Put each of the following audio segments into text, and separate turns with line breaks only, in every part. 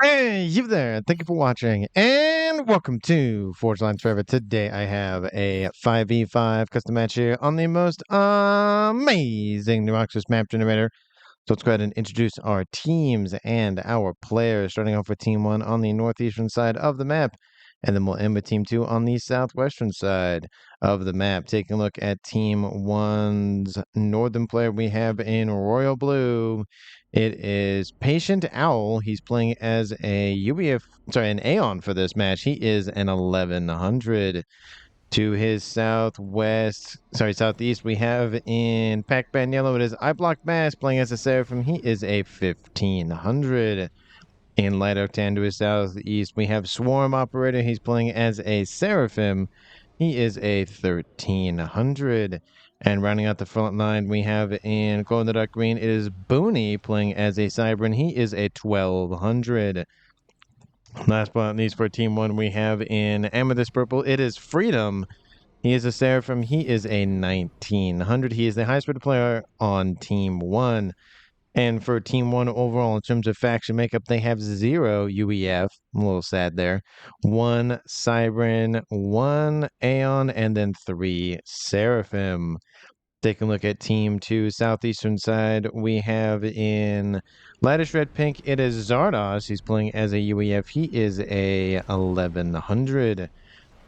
Hey, you there. Thank you for watching and welcome to Forge Lines Forever. Today I have a 5v5 custom match here on the most amazing New Access map generator. So let's go ahead and introduce our teams and our players, starting off with Team 1 on the northeastern side of the map, and then we'll end with Team 2 on the southwestern side of the map. Taking a look at Team 1's northern player we have in Royal Blue. It is Patient Owl. He's playing as a an Aeon for this match. He is an 1100. To his southeast, we have in Pac-Man Yellow, it is iBlock Mass playing as a Seraphim. He is a 1500. In Light Octane to his southeast, we have Swarm Operator. He's playing as a Seraphim. He is a 1300. And rounding out the front line, we have in Glow in the Dark Green, it is Booney playing as a Cybran. He is a 1200. Last but not least, for Team 1, we have in Amethyst Purple, it is Freedom. He is a Seraphim. He is a 1900. He is the highest rated player on Team 1. And for Team 1 overall, in terms of faction makeup, they have 0 UEF. I'm a little sad there. 1 Cybran, 1 Aeon, and then 3 Seraphim. Taking a look at Team 2, southeastern side, we have in Laddish Red Pink, it is Zardos. He's playing as a UEF. He is a 1100.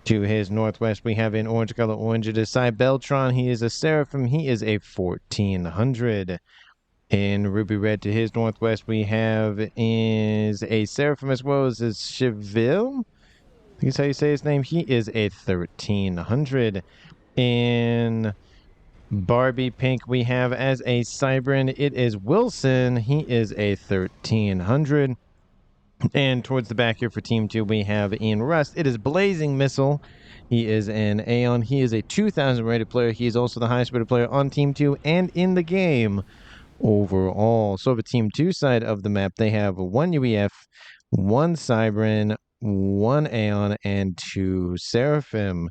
To his northwest, we have in Orange Color Orange, it is Cybeltron. He is a Seraphim. He is a 1400. In Ruby Red, to his northwest, we have is a Seraphim as well as Cheville. I think that's how you say his name. He is a 1300. In Barbie Pink, we have as a Cybran, it is Wilson. He is a 1300. And towards the back here for Team 2, we have in Rust, it is Blazing Missile. He is an Aeon. He is a 2000 rated player. He is also the highest rated player on Team 2 and in the game overall. So for Team 2 side of the map, they have 1 UEF, 1 Cybran, 1 Aeon, and 2 Seraphim,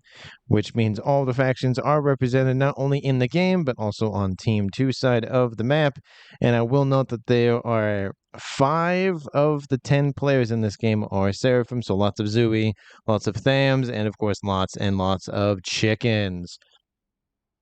which means all the factions are represented not only in the game, but also on Team 2 side of the map. And I will note that there are 5 of the 10 players in this game are Seraphim, so lots of Zooey, lots of Thams, and of course lots and lots of chickens.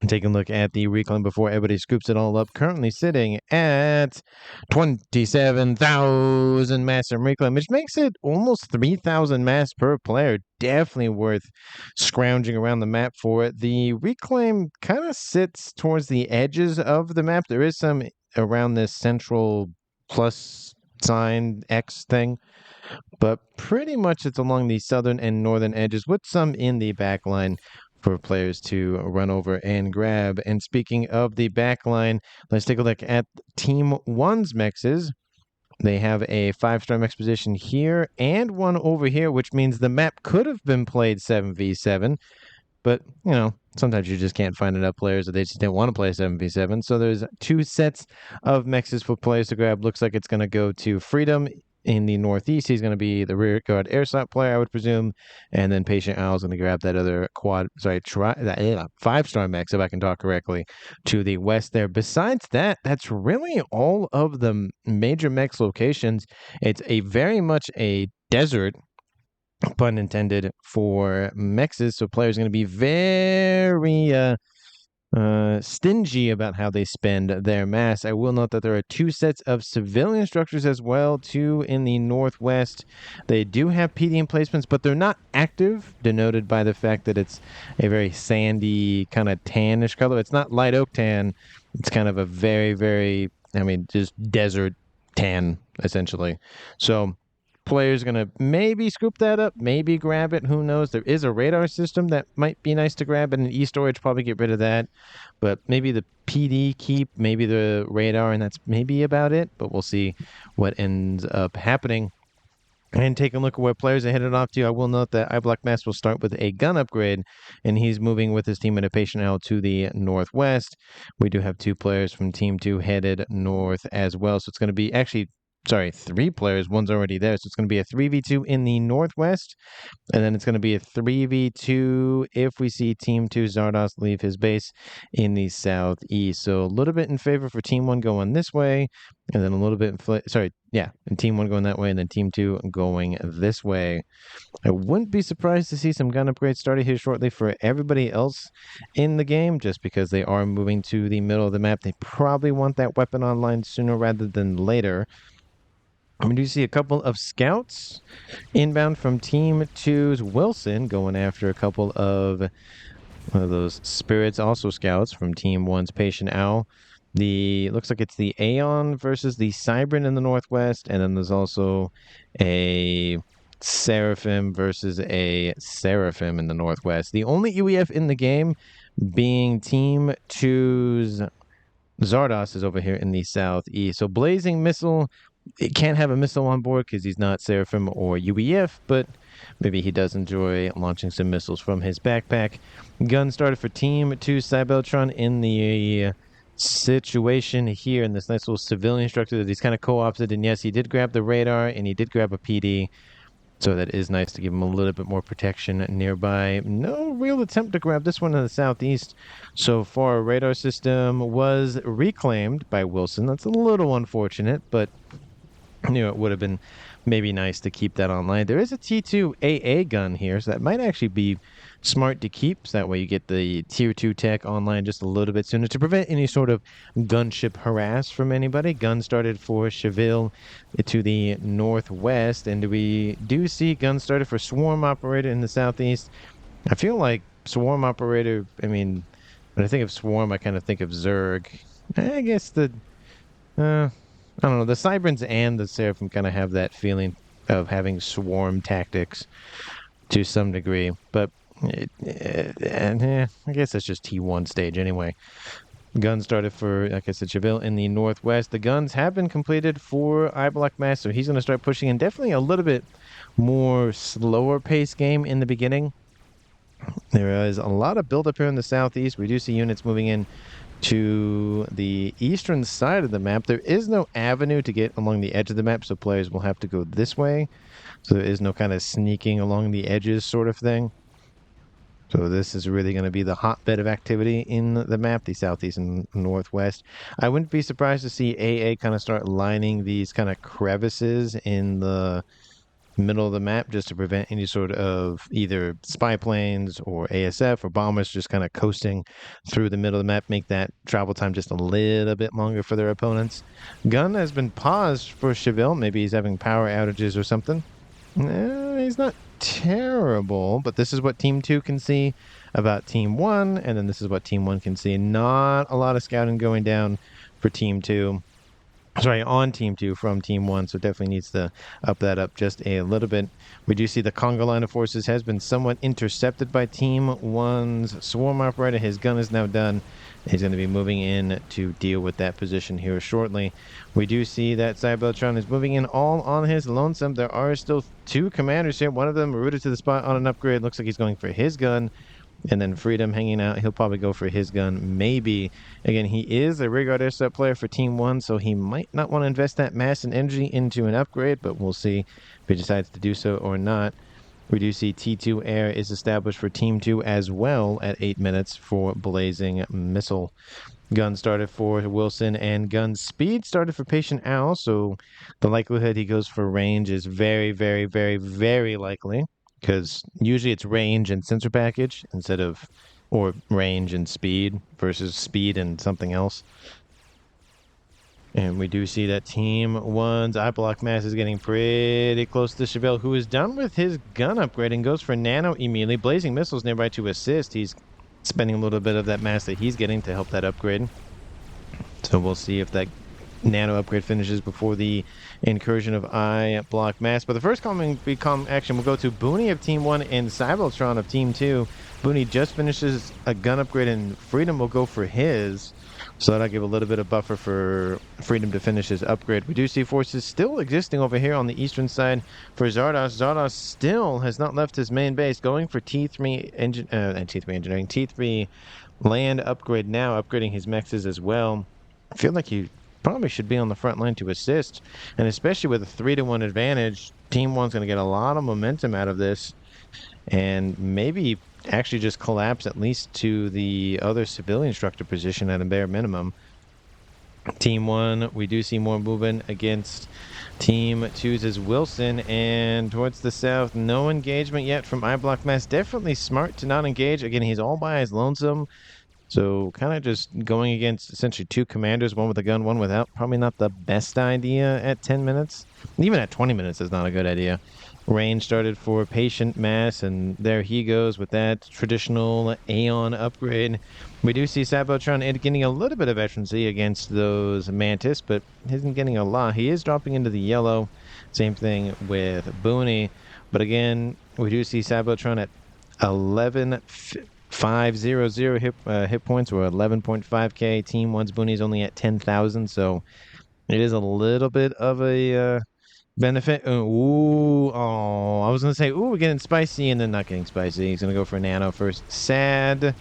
Taking a look at the reclaim before everybody scoops it all up, currently sitting at 27,000 mass in reclaim, which makes it almost 3,000 mass per player. Definitely worth scrounging around the map for it. The reclaim kind of sits towards the edges of the map. There is some around this central plus sign X thing, but pretty much it's along the southern and northern edges with some in the back line for players to run over and grab. And speaking of the back line, let's take a look at Team 1's mexes. They have a 5-star mex position here and one over here, which means the map could have been played 7v7. But, you know, sometimes you just can't find enough players that they just didn't want to play 7v7. So there's 2 sets of mexes for players to grab. Looks like it's going to go to Freedom in the northeast. He's going to be the rear guard air slot player, I would presume. And then Patient Owl's going to grab that other 5-star mex, if I can talk correctly, to the west there. Besides that, that's really all of the major mex locations. It's very much a desert, pun intended, for mexes, so players are going to be very stingy about how they spend their mass. I will note that there are 2 sets of civilian structures as well, 2 in the northwest. They do have PD emplacements, but they're not active, denoted by the fact that it's a very sandy, kind of tannish color. It's not light oak tan. It's kind of a very, just desert tan, essentially. So player's going to maybe scoop that up, maybe grab it. Who knows? There is a radar system that might be nice to grab, and an e-storage, probably get rid of that. But maybe the PD keep, maybe the radar, and that's maybe about it. But we'll see what ends up happening. And take a look at where players are headed off to. I will note that iBlock Mass will start with a gun upgrade, and he's moving with his team at a Patient Owl to the northwest. We do have 2 players from Team 2 headed north as well. So it's going to be actually sorry, 3 players. One's already there. So it's going to be a 3v2 in the northwest. And then it's going to be a 3v2 if we see Team 2 Zardos leave his base in the southeast. So a little bit in favor for Team 1 going this way, and then a little bit and Team 1 going that way, and then Team 2 going this way. I wouldn't be surprised to see some gun upgrades started here shortly for everybody else in the game, just because they are moving to the middle of the map. They probably want that weapon online sooner rather than later. We do see a couple of scouts inbound from Team 2's Wilson going after a couple of one of those spirits, also scouts from Team 1's Patient Owl. Looks like it's the Aeon versus the Cybran in the northwest, and then there's also a Seraphim versus a Seraphim in the northwest. The only UEF in the game being Team 2's Zardos is over here in the southeast. So Blazing Missile, it can't have a missile on board because he's not Seraphim or UEF, but maybe he does enjoy launching some missiles from his backpack. Gun started for Team 2 Cybeltron in the situation here in this nice little civilian structure that he's kind of co-opted. And yes, he did grab the radar and he did grab a PD. So that is nice to give him a little bit more protection nearby. No real attempt to grab this one in the southeast so far. Radar system was reclaimed by Wilson. That's a little unfortunate, but it would have been maybe nice to keep that online. There is a T2 AA gun here, so that might actually be smart to keep. So that way you get the tier 2 tech online just a little bit sooner to prevent any sort of gunship harass from anybody. Gun started for Cheville to the northwest, and we do see gun started for Swarm Operator in the southeast. I feel like Swarm Operator, when I think of Swarm, I kind of think of Zerg. I guess I don't know, the Cybrans and the Seraphim kind of have that feeling of having swarm tactics to some degree, but I guess that's just T1 stage anyway. Guns started for, like I said, Cheville in the northwest. The guns have been completed for iBlock Mass, so he's going to start pushing in. Definitely a little bit more slower pace game in the beginning. There is a lot of build up here in the southeast. We do see units moving in to the eastern side of the map. There is no avenue to get along the edge of the map, so players will have to go this way. So there is no kind of sneaking along the edges sort of thing. So this is really going to be the hotbed of activity in the map, the southeast and northwest. I wouldn't be surprised to see AA kind of start lining these kind of crevices in the middle of the map just to prevent any sort of either spy planes or ASF or bombers just kind of coasting through the middle of the map, make that travel time just a little bit longer for their opponents. Gun has been paused for Cheville. Maybe he's having power outages or something. He's not terrible, but this is what Team 2 can see about Team 1, and then this is what Team 1 can see. Not a lot of scouting going down for Team 2. Sorry, on Team 2 from Team 1, so definitely needs to up that up just a little bit. We do see the Conga line of forces has been somewhat intercepted by Team 1's Swarm Operator. His gun is now done. He's going to be moving in to deal with that position here shortly. We do see that Cybeltron is moving in all on his lonesome. There are still 2 commanders here. One of them rooted to the spot on an upgrade. Looks like he's going for his gun. And then Freedom hanging out. He'll probably go for his gun, maybe. Again, he is a Rigard Airset player for Team 1, so he might not want to invest that mass and energy into an upgrade, but we'll see if he decides to do so or not. We do see T2 Air is established for Team 2 as well at 8 minutes for Blazing Missile. Gun started for Wilson, and gun speed started for Patient Owl, so the likelihood he goes for range is very, very, very, very likely. Because usually it's range and sensor package or range and speed versus speed and something else. And we do see that Team 1's iBlock Mass is getting pretty close to Chevelle, who is done with his gun upgrade and goes for Nano immediately. Blazing Missiles nearby to assist. He's spending a little bit of that mass that he's getting to help that upgrade. So we'll see if that Nano upgrade finishes before the incursion of iBlock Mass. But the first action will go to Booney of Team 1 and Cybeltron of Team 2. Booney just finishes a gun upgrade, and Freedom will go for his. So that'll give a little bit of buffer for Freedom to finish his upgrade. We do see forces still existing over here on the eastern side for Zardos. Zardos still has not left his main base, going for T3 engineering, T3 land upgrade now, upgrading his mexes as well. I feel like he probably should be on the front line to assist. And especially with a 3-1 advantage, Team 1's going to get a lot of momentum out of this and maybe actually just collapse at least to the other civilian instructor position at a bare minimum. Team 1, we do see more movement against Team 2's Wilson, and towards the south, no engagement yet from iBlock Mass. Definitely smart to not engage. Again, he's all by his lonesome. So kind of just going against essentially two commanders, one with a gun, one without. Probably not the best idea at 10 minutes. Even at 20 minutes is not a good idea. Range started for Patient Mass, and there he goes with that traditional Aeon upgrade. We do see Sabotron getting a little bit of veterancy against those Mantis, but isn't getting a lot. He is dropping into the yellow. Same thing with Booney. But again, we do see Sabotron at 11,500 hit points, or 11.5k. Team 1's Booney's only at 10,000, so it is a little bit of a benefit. Ooh, oh, I was going to say, ooh, we're getting spicy, and then not getting spicy. He's going to go for Nano first. Sad.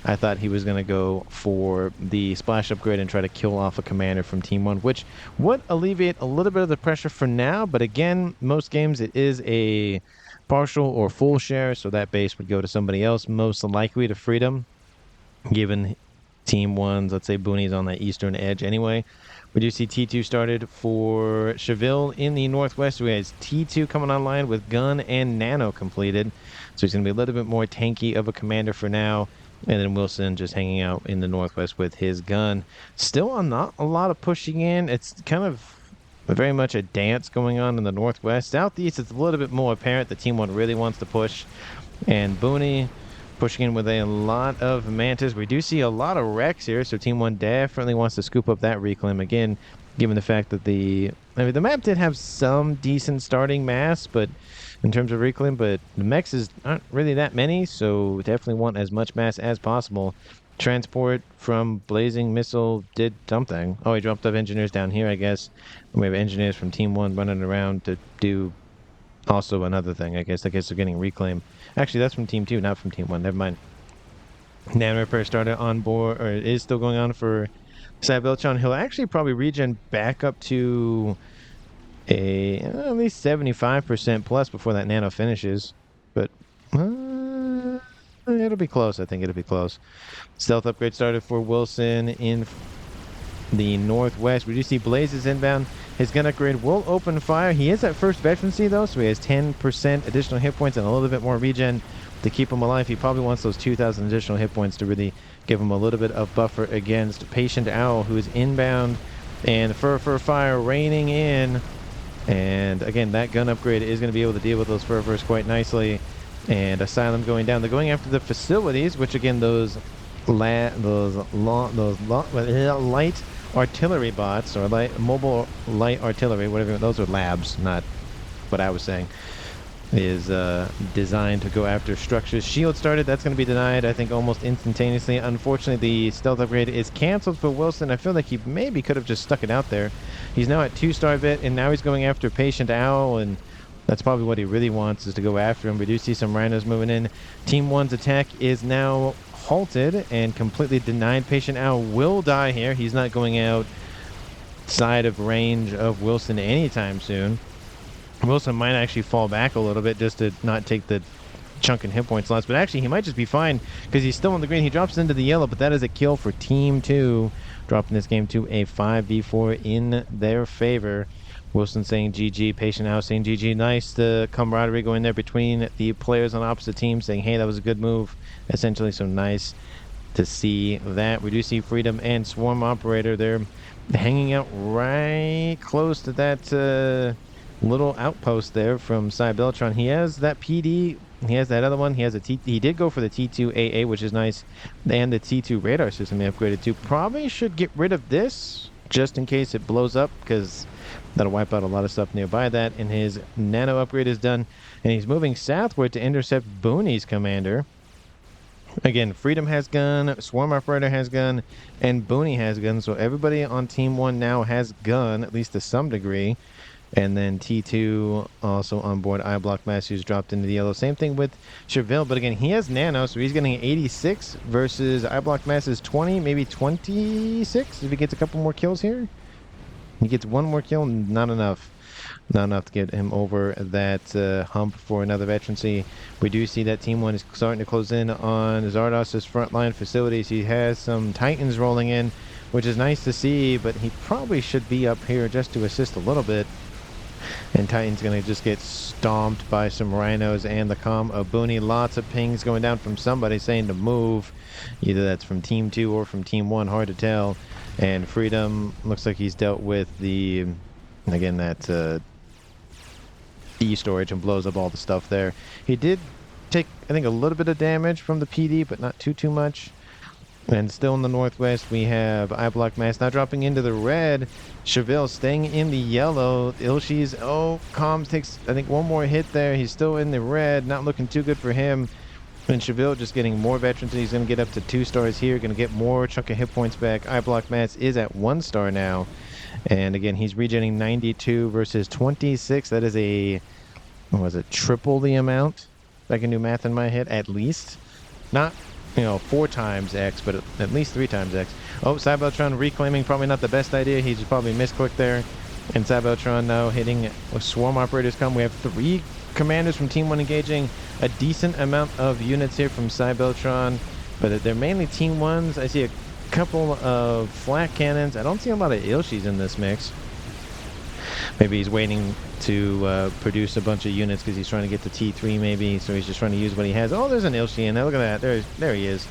I thought he was going to go for the splash upgrade and try to kill off a commander from Team 1, which would alleviate a little bit of the pressure for now. But again, most games it is a partial or full share, so that base would go to somebody else, most likely to Freedom, given Team 1's, let's say Booney's on the eastern edge anyway. We do see T2 started for Cheville in the northwest. We have T2 coming online with gun and nano completed. So he's going to be a little bit more tanky of a commander for now. And then Wilson just hanging out in the northwest with his gun. Still not a lot of pushing in. It's kind of very much a dance going on in the northwest. Southeast, it's a little bit more apparent that Team 1 really wants to push. And Booney pushing in with a lot of Mantis. We do see a lot of wrecks here, so Team 1 definitely wants to scoop up that reclaim again, given the fact that the map did have some decent starting mass, but in terms of reclaim, but the mechs aren't really that many, so definitely want as much mass as possible. Transport from Blazing Missile did something. Oh, he dropped off engineers down here, I guess. We have engineers from Team 1 running around to do also another thing, I guess. I guess they're getting reclaim. Actually, that's from Team 2, not from Team 1. Never mind. Nano Repair started on board, or is still going on for Sabotron. He'll actually probably regen back up to at least 75% plus before that nano finishes. But it'll be close. I think it'll be close. Stealth upgrade started for Wilson in the northwest. We do see Blazes inbound. His gun upgrade will open fire. He is at first veterancy though, so he has 10% additional hit points and a little bit more regen to keep him alive. He probably wants those 2,000 additional hit points to really give him a little bit of buffer against Patient Owl, who is inbound, and Fur Fire raining in. And again, that gun upgrade is going to be able to deal with those Furs quite nicely. And Asylum going down. They're going after the facilities, which again, those light artillery bots, or mobile light artillery, whatever, those are labs, not what I was saying, is designed to go after structures. Shield started, that's going to be denied, I think, almost instantaneously. Unfortunately, the stealth upgrade is canceled for Wilson. I feel like he maybe could have just stuck it out there. He's now at 2-star bit, and now he's going after Patient Owl, and that's probably what he really wants, is to go after him. We do see some rhinos moving in. Team 1's attack is now halted and completely denied. Patient Owl will die here. He's not going outside of range of Wilson anytime soon. Wilson might actually fall back a little bit just to not take the chunk in hit points lost, but actually he might just be fine because he's still on the green. He drops into the yellow, but that is a kill for Team 2, dropping this game to a 5v4 in their favor. Wilson saying GG, Patient Owl saying GG. Nice the camaraderie going there between the players on opposite teams, saying, hey, that was a good move, essentially. So nice to see that. We do see Freedom and Swarm Operator. They're hanging out right close to that little outpost there from Cybeltron. He has that PD. He has that other one. He has a T. He did go for the T2 AA, which is nice, and the T2 radar system he upgraded to. Probably should get rid of this just in case it blows up, because that'll wipe out a lot of stuff nearby that. And his nano upgrade is done, and he's moving southward to intercept Booney's commander. Again, Freedom has gun, Swarm Operator has gun, and Booney has gun. So everybody on Team 1 now has gun, at least to some degree. And then T2 also on board. iBlock Mass, who's dropped into the yellow. Same thing with Cheville, but again, he has nano, so he's getting 86 versus iBlock Mass's 20, maybe 26 if he gets a couple more kills here. He gets one more kill, not enough. Not enough to get him over that hump for another veterancy. We do see that Team 1 is starting to close in on Zardos's frontline facilities. He has some Titans rolling in, which is nice to see, but he probably should be up here just to assist a little bit. And Titan's going to just get stomped by some Rhinos and the comm of Booney. Lots of pings going down from somebody saying to move. Either that's from Team 2 or from Team 1, hard to tell. And Freedom looks like he's dealt with the, again, that E-storage and blows up all the stuff there. He did take, I think, a little bit of damage from the PD, but not too much. And still in the northwest, we have iBlock Mass now dropping into the red. Cheville staying in the yellow. Ilshi's, Comms takes, I think, one more hit there. He's still in the red. Not looking too good for him. And Cheville just getting more veterans. He's going to get up to 2 stars here. Going to get more chunk of hit points back. iBlock Mass is at 1 star now. And again, he's regenerating 92 versus 26. That is a, what was it, triple the amount? If I can do math in my head, at least. Not, 4 times X, but at least 3 times X. Oh, Cybotron reclaiming, probably not the best idea. He's probably misclicked there. And Cybotron now hitting with Swarm Operators come. We have 3 commanders from Team 1 engaging. A decent amount of units here from Cybotron, but they're mainly Team 1s. I see a couple of flak cannons. I don't see a lot of Ilshis in this mix. Maybe he's waiting to produce a bunch of units because he's trying to get to T3 maybe, so he's just trying to use what he has. Oh, there's an Ilshi in there. Look at that. There he is.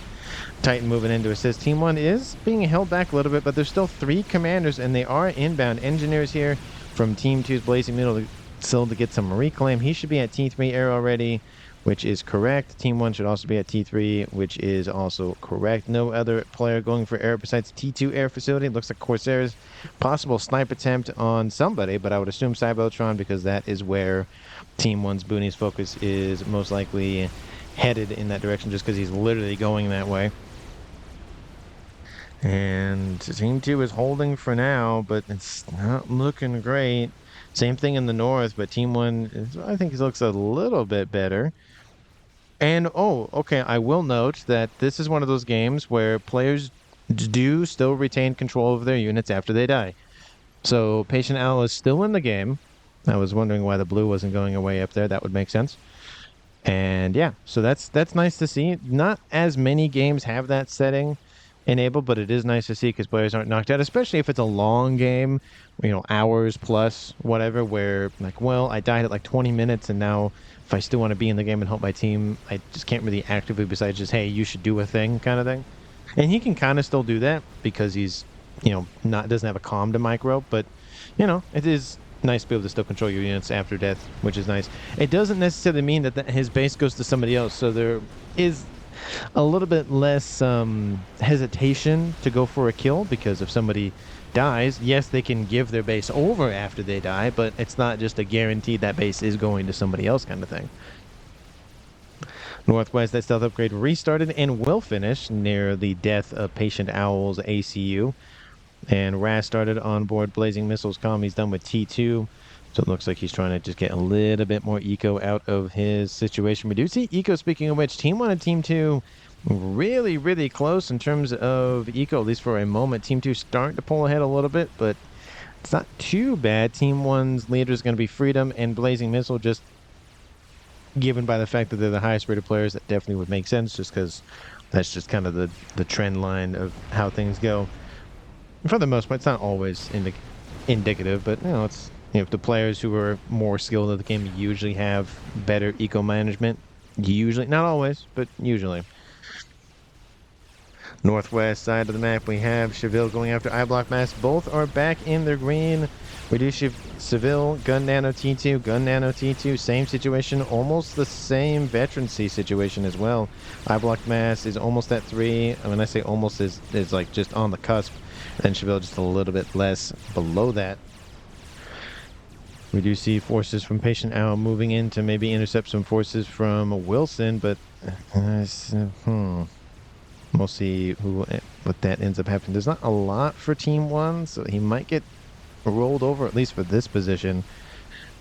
Titan moving in to assist. Team 1 is being held back a little bit, but there's still 3 commanders, and they are inbound. Engineers here from Team 2's Blazing Middle still to get some reclaim. He should be at T3 air already, which is correct. Team 1 should also be at T3, which is also correct. No other player going for air besides T2 air facility. It looks like Corsair's possible snipe attempt on somebody, but I would assume Cybotron because that is where Team 1's Booney's focus is most likely headed in that direction just because he's literally going that way. And Team 2 is holding for now, but it's not looking great. Same thing in the north, but Team 1, I think, looks a little bit better. And, okay, I will note that this is one of those games where players do still retain control of their units after they die. So Patient Owl is still in the game. I was wondering why the blue wasn't going away up there. That would make sense. And yeah, so that's nice to see. Not as many games have that setting enabled, but it is nice to see because players aren't knocked out, especially if it's a long game, hours plus, whatever, where like, well, I died at like 20 minutes and now if I still want to be in the game and help my team, I just can't really actively besides just, hey, you should do a thing kind of thing. And he can kind of still do that because he's, doesn't have a comm to micro, but, it is nice to be able to still control your units after death, which is nice. It doesn't necessarily mean that his base goes to somebody else, so there is a little bit less hesitation to go for a kill because if somebody dies, yes, they can give their base over after they die, but it's not just a guarantee that base is going to somebody else kind of thing. Northwest, that stealth upgrade restarted and will finish near the death of Patient Owl's ACU. And Raz started on board Blazing Missiles comm. He's done with T2. So it looks like he's trying to just get a little bit more eco out of his situation. We do see eco, speaking of which, Team 1 and Team 2 really, really close in terms of eco, at least for a moment. Team 2 starting to pull ahead a little bit, but it's not too bad. Team 1's leader is going to be Freedom and Blazing Missile, just given by the fact that they're the highest rated players. That definitely would make sense just because that's just kind of the trend line of how things go. For the most part, it's not always indicative, but it's the players who are more skilled at the game usually have better eco management. Usually, not always, but usually. Northwest side of the map, we have Cheville going after iBlock Mass. Both are back in their green. We do Seville, Gun Nano T2, Gun Nano T2, same situation, almost the same veterancy situation as well. iBlock Mass is almost at 3. And when I say almost, is like just on the cusp. And Cheville just a little bit less below that. We do see forces from Patient Owl moving in to maybe intercept some forces from Wilson, but we'll see what that ends up happening. There's not a lot for Team 1, so he might get rolled over, at least for this position.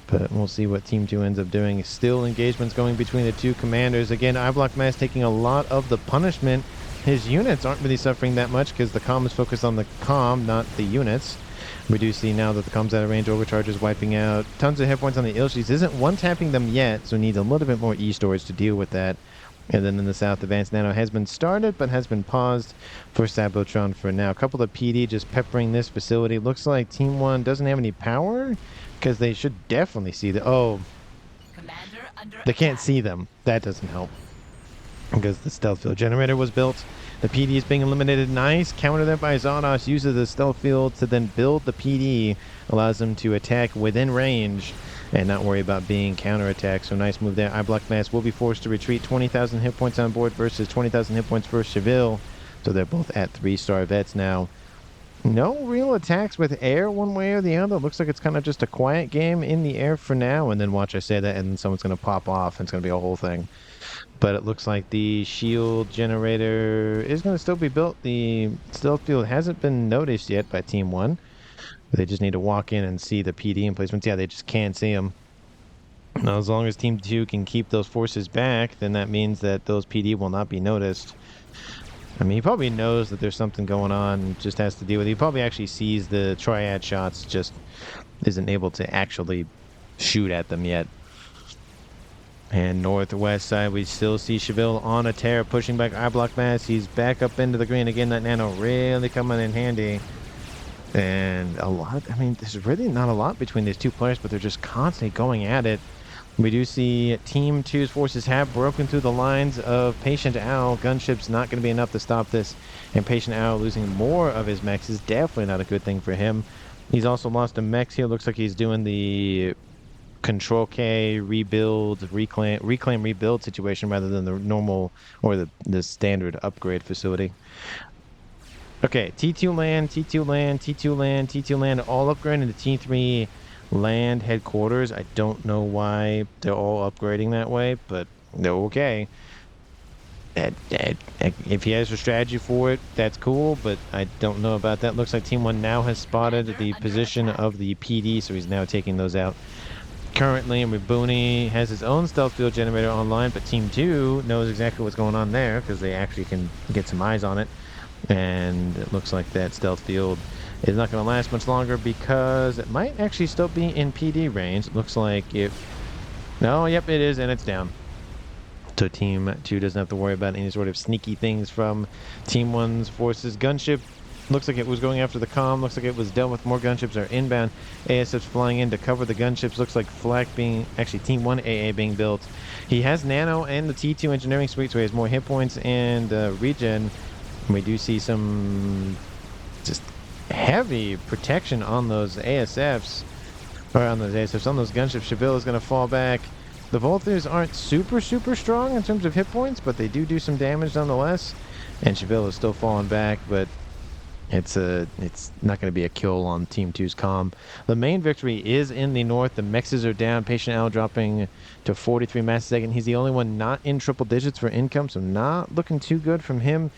But we'll see what Team 2 ends up doing. Still engagements going between the two commanders. Again, iBlock Mass taking a lot of the punishment. His units aren't really suffering that much because the comm is focused on the comm, not the units. We do see now that the comms out of range overcharge is wiping out tons of hit points on the Ilshis. Isn't one-tapping them yet, so needs a little bit more E-storage to deal with that. And then in the south, Advanced Nano has been started, but has been paused for Sabotron for now. A couple of PD just peppering this facility. Looks like Team 1 doesn't have any power, because they should definitely see the... Oh, they can't see them. That doesn't help, because the stealth field generator was built. The PD is being eliminated. Nice. Counter there by Zonos. Uses the stealth field to then build the PD. Allows them to attack within range and not worry about being counterattacked. So nice move there. iBlock Mass will be forced to retreat. 20,000 hit points on board versus 20,000 hit points for Cheville. So they're both at 3-star vets now. No real attacks with air one way or the other. Looks like it's kind of just a quiet game in the air for now. And then watch I say that and then someone's going to pop off and it's going to be a whole thing. But it looks like the shield generator is going to still be built. The stealth field hasn't been noticed yet by Team 1. They just need to walk in and see the PD emplacements. Yeah, they just can't see them. Now, as long as Team 2 can keep those forces back, then that means that those PD will not be noticed. I mean, he probably knows that there's something going on, just has to deal with it. He probably actually sees the triad shots, just isn't able to actually shoot at them yet. And northwest side, we still see Cheville on a tear, pushing back iBlock Mass. He's back up into the green again. That nano really coming in handy. And a lot, I mean, there's really not a lot between these two players, but they're just constantly going at it. We do see Team 2's forces have broken through the lines of Patient Owl. Gunship's not going to be enough to stop this. And Patient Owl losing more of his mechs is definitely not a good thing for him. He's also lost a mech here. Looks like he's doing the Control K, rebuild, reclaim, rebuild situation rather than the normal or the standard upgrade facility. Okay, T2 land, T2 land, T2 land, T2 land, all upgrading to T3 land headquarters. I don't know why they're all upgrading that way, but they're okay. If he has a strategy for it, that's cool, but I don't know about that. Looks like Team 1 now has spotted the position of the PD, so he's now taking those out. Currently, Mibuni has his own stealth field generator online, but Team 2 knows exactly what's going on there because they actually can get some eyes on it. And it looks like that stealth field is not going to last much longer because it might actually still be in PD range. It looks like no, yep, it is, and it's down. So Team 2 doesn't have to worry about any sort of sneaky things from Team 1's forces. Gunship looks like it was going after the comm. Looks like it was dealt with. More gunships are inbound. ASFs flying in to cover the gunships. Looks like Flak being, actually Team 1 AA being built. He has Nano and the T2 engineering suite, so he has more hit points and regen. We do see some just heavy protection on those ASFs, or on those ASFs, on those gunships. Cheville is going to fall back. The Volthers aren't super strong in terms of hit points, but they do some damage nonetheless. And Cheville is still falling back, but it's not going to be a kill on Team 2's comm. The main victory is in the north. The mexes are down. Patient Owl dropping to 43 mass a second. He's the only one not in triple digits for income, so not looking too good from him.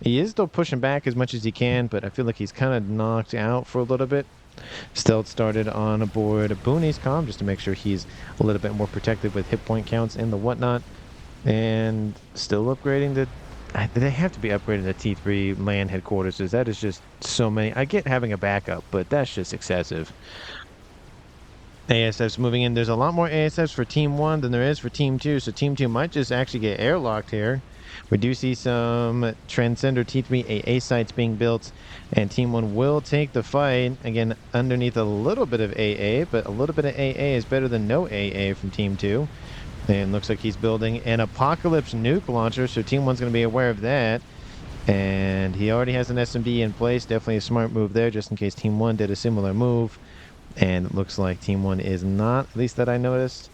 He is still pushing back as much as he can, but I feel like he's kind of knocked out for a little bit. Stealth started on aboard Booney's comm just to make sure he's a little bit more protected with hit point counts and the whatnot. And still upgrading the... They have to be upgraded to T3 land headquarters, because that is just so many. I get having a backup, but that's just excessive. ASFs moving in. There's a lot more ASFs for Team 1 than there is for Team 2, so Team 2 might just actually get airlocked here. We do see some Transcender T3 AA sites being built, and Team 1 will take the fight. Again, underneath a little bit of AA, but a little bit of AA is better than no AA from Team 2. And looks like he's building an Apocalypse nuke launcher, so Team 1's going to be aware of that. And he already has an SMD in place. Definitely a smart move there, just in case Team 1 did a similar move. And it looks like Team 1 is not, at least that I noticed.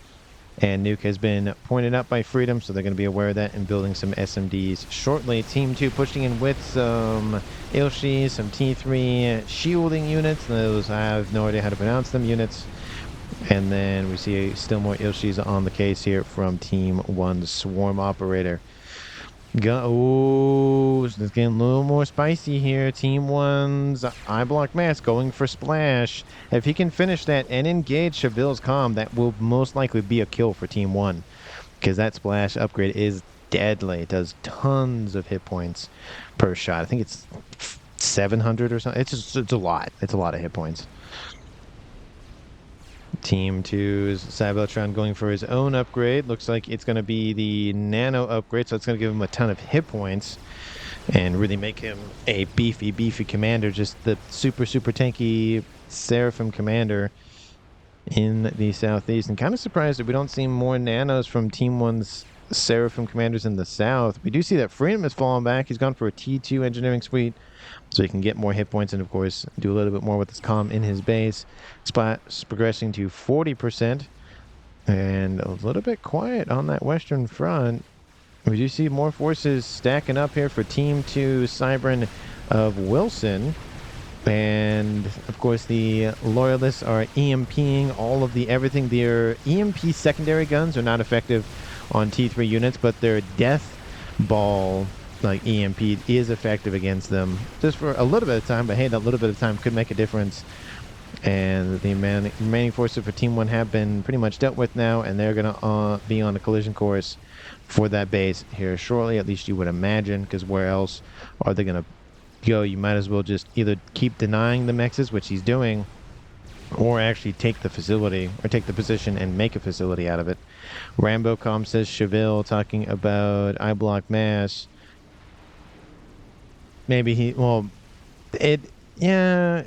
And Nuke has been pointed out by Freedom, so they're going to be aware of that and building some SMDs shortly. Team 2 pushing in with some Ilshi, some T3 shielding units. Those, I have no idea how to pronounce them, units. And then we see still more Ilshis on the case here from Team 1's Swarm Operator. Oh, it's getting a little more spicy here. Team 1's iBlock Mass going for Splash. If he can finish that and engage Cheville's comm, that will most likely be a kill for Team 1. Because that Splash upgrade is deadly. It does tons of hit points per shot. I think it's 700 or something. It's a lot. It's a lot of hit points. Team 2's Cybertron going for his own upgrade. Looks like it's going to be the Nano upgrade, so it's going to give him a ton of hit points and really make him a beefy commander. Just the super tanky Seraphim commander in the Southeast. And kind of surprised that we don't see more Nanos from Team 1's Seraphim commanders in the South. We do see that Freedom has fallen back. He's gone for a T2 engineering suite, so he can get more hit points and, of course, do a little bit more with his comm in his base. Splat's progressing to 40%. And a little bit quiet on that Western Front. We do see more forces stacking up here for Team 2 Cybran of Wilson. And, of course, the Loyalists are EMPing all of the everything. Their EMP secondary guns are not effective on T3 units, but their Death Ball, like EMP, is effective against them. Just for a little bit of time, but hey, that little bit of time could make a difference. And the remaining forces for Team 1 have been pretty much dealt with now, and they're going to be on a collision course for that base here shortly, at least you would imagine, because where else are they going to go? You might as well just either keep denying the mexes, which he's doing, or actually take the facility, or take the position and make a facility out of it. Rambocom says Cheville talking about I block mass. Maybe yeah,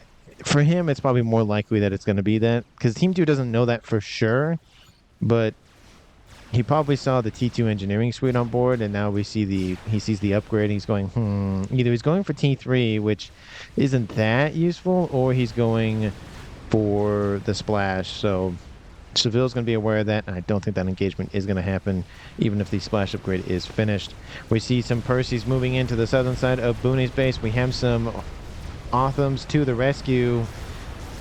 for him, it's probably more likely that it's going to be that, because Team 2 doesn't know that for sure, but he probably saw the T2 engineering suite on board, and now he sees the upgrade, and he's going, either he's going for T3, which isn't that useful, or he's going for the splash. So Seville's going to be aware of that, and I don't think that engagement is going to happen, even if the splash upgrade is finished. We see some Percys moving into the southern side of Booney's base. We have some Othams to the rescue,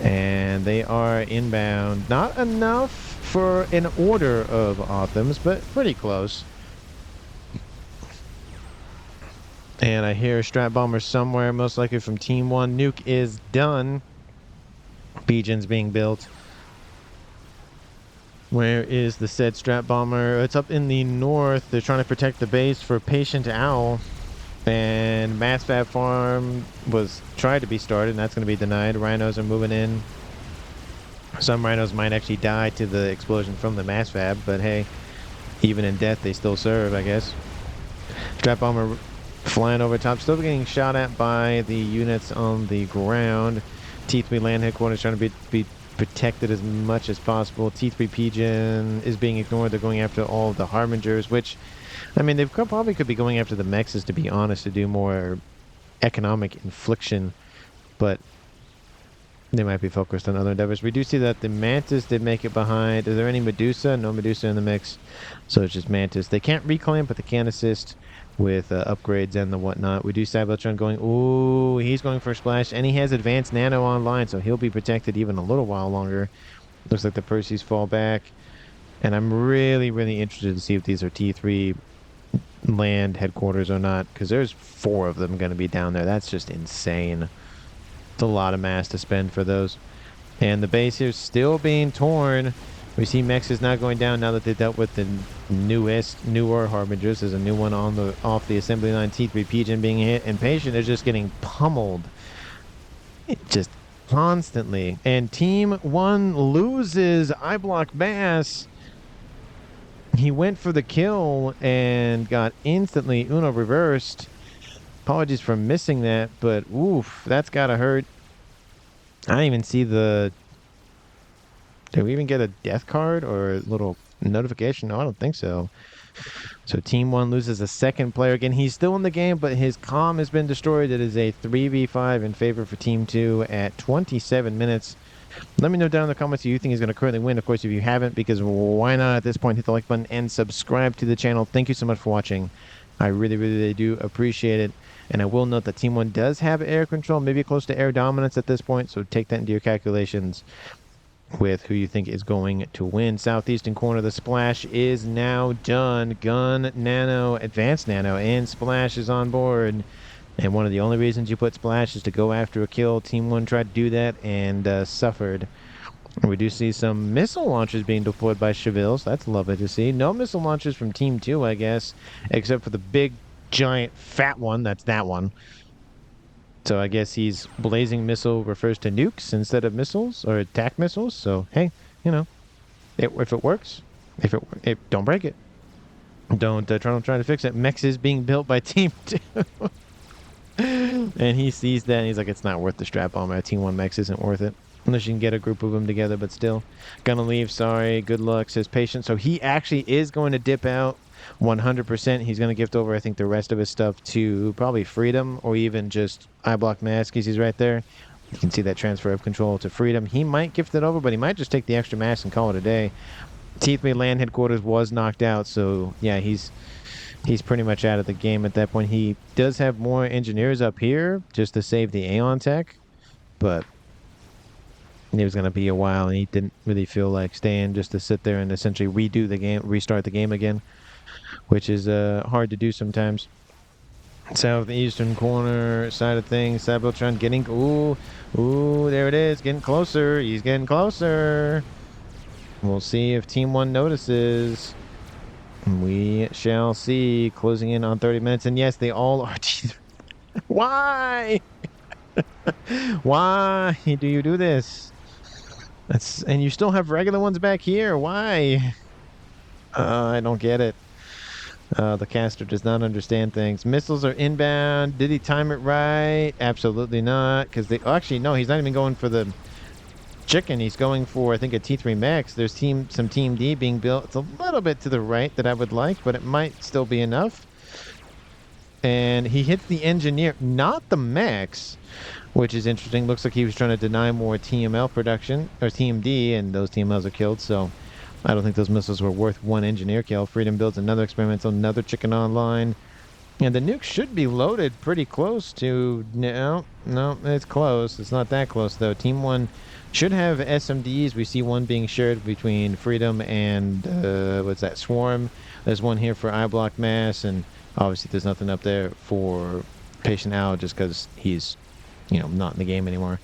and they are inbound. Not enough for an order of Othams, but pretty close. And I hear a Strat Bomber somewhere, most likely from Team 1. Nuke is done. Pigeon's being built. Where is the said Strat Bomber? It's up in the north. They're trying to protect the base for Patient Owl. And Mass Fab Farm was tried to be started, and that's going to be denied. Rhinos are moving in. Some rhinos might actually die to the explosion from the Mass Fab, but hey, even in death, they still serve, I guess. Strat Bomber flying over top, still getting shot at by the units on the ground. T3 land headquarters trying to be protected as much as possible. T3 Pigeon is being ignored. They're going after all of the Harbingers, which, I mean, they probably could be going after the Mexes, to be honest, to do more economic infliction, but they might be focused on other endeavors. We do see that the Mantis did make it behind. Is there any Medusa? No Medusa in the mix, so it's just Mantis. They can't reclaim, but they can assist with upgrades and the whatnot. We do Cybertron going, ooh, he's going for a splash, and he has advanced nano online, so he'll be protected even a little while longer. Looks like the Percys fall back, and I'm really interested to see if these are T3 land headquarters or not, because there's 4 of them going to be down there. That's just insane. It's a lot of mass to spend for those. And the base here is still being torn. We see Mex is not going down now that they dealt with the newer Harbingers. There's a new one on off the assembly line. T3 Pigeon being hit, and Patient is just getting pummeled. Just constantly. And Team 1 loses I block mass. He went for the kill and got instantly Uno reversed. Apologies for missing that, but oof, that's gotta hurt. I didn't even see the... Did we even get a death card or a little notification? No, I don't think so. So Team 1 loses a second player. Again, he's still in the game, but his comm has been destroyed. It is a 3v5 in favor for Team 2 at 27 minutes. Let me know down in the comments who you think is going to currently win. Of course, if you haven't, because why not at this point, hit the like button and subscribe to the channel. Thank you so much for watching. I really do appreciate it. And I will note that Team 1 does have air control, maybe close to air dominance at this point, so take that into your calculations with who you think is going to win. Southeastern corner, the splash is now done. Gun, Nano, Advanced Nano, and Splash is on board. And one of the only reasons you put Splash is to go after a kill. Team 1 tried to do that and suffered. We do see some missile launchers being deployed by Cheville, so that's lovely to see. No missile launchers from Team 2, I guess, except for the big, giant, fat one. That's that one. So I guess he's blazing missile refers to nukes instead of missiles or attack missiles. So hey, you know, if it works, if don't break it, don't try to fix it. Mex is being built by Team 2, and he sees that and he's like, it's not worth the strap on. My Team 1 Mex isn't worth it. Unless you can get a group of them together, but still. Gonna leave, sorry. Good luck, says Patient. So he actually is going to dip out 100%. He's going to gift over, I think, the rest of his stuff to probably Freedom or even just I block mask because he's right there. You can see that transfer of control to Freedom. He might gift it over, but he might just take the extra mask and call it a day. T3 land headquarters was knocked out, so yeah, he's pretty much out of the game at that point. He does have more engineers up here just to save the Aeon tech, but it was going to be a while, and he didn't really feel like staying just to sit there and essentially redo the game, restart the game again, which is hard to do sometimes. Southeastern corner side of things, Sabotron getting, ooh, there it is, getting closer. He's getting closer. We'll see if Team 1 notices. We shall see. Closing in on 30 minutes, and yes, they all are. Why? Why do you do this? And you still have regular ones back here. Why? I don't get it. The caster does not understand things. Missiles are inbound. Did he time it right? Absolutely not. Because they actually no, he's not even going for the chicken. He's going for, I think, a T3 Max. There's some Team D being built. It's a little bit to the right that I would like, but it might still be enough. And he hits the engineer, not the Max, which is interesting. Looks like he was trying to deny more TML production, or Team D, and those TMLs are killed, so I don't think those missiles were worth one engineer kill. Freedom builds another experimental, another chicken online. And the nuke should be loaded pretty close to... No, it's close. It's not that close, though. Team 1 should have SMDs. We see one being shared between Freedom and, what's that, Swarm. There's one here for I block mass, and obviously there's nothing up there for Patient Owl just because he's, not in the game anymore.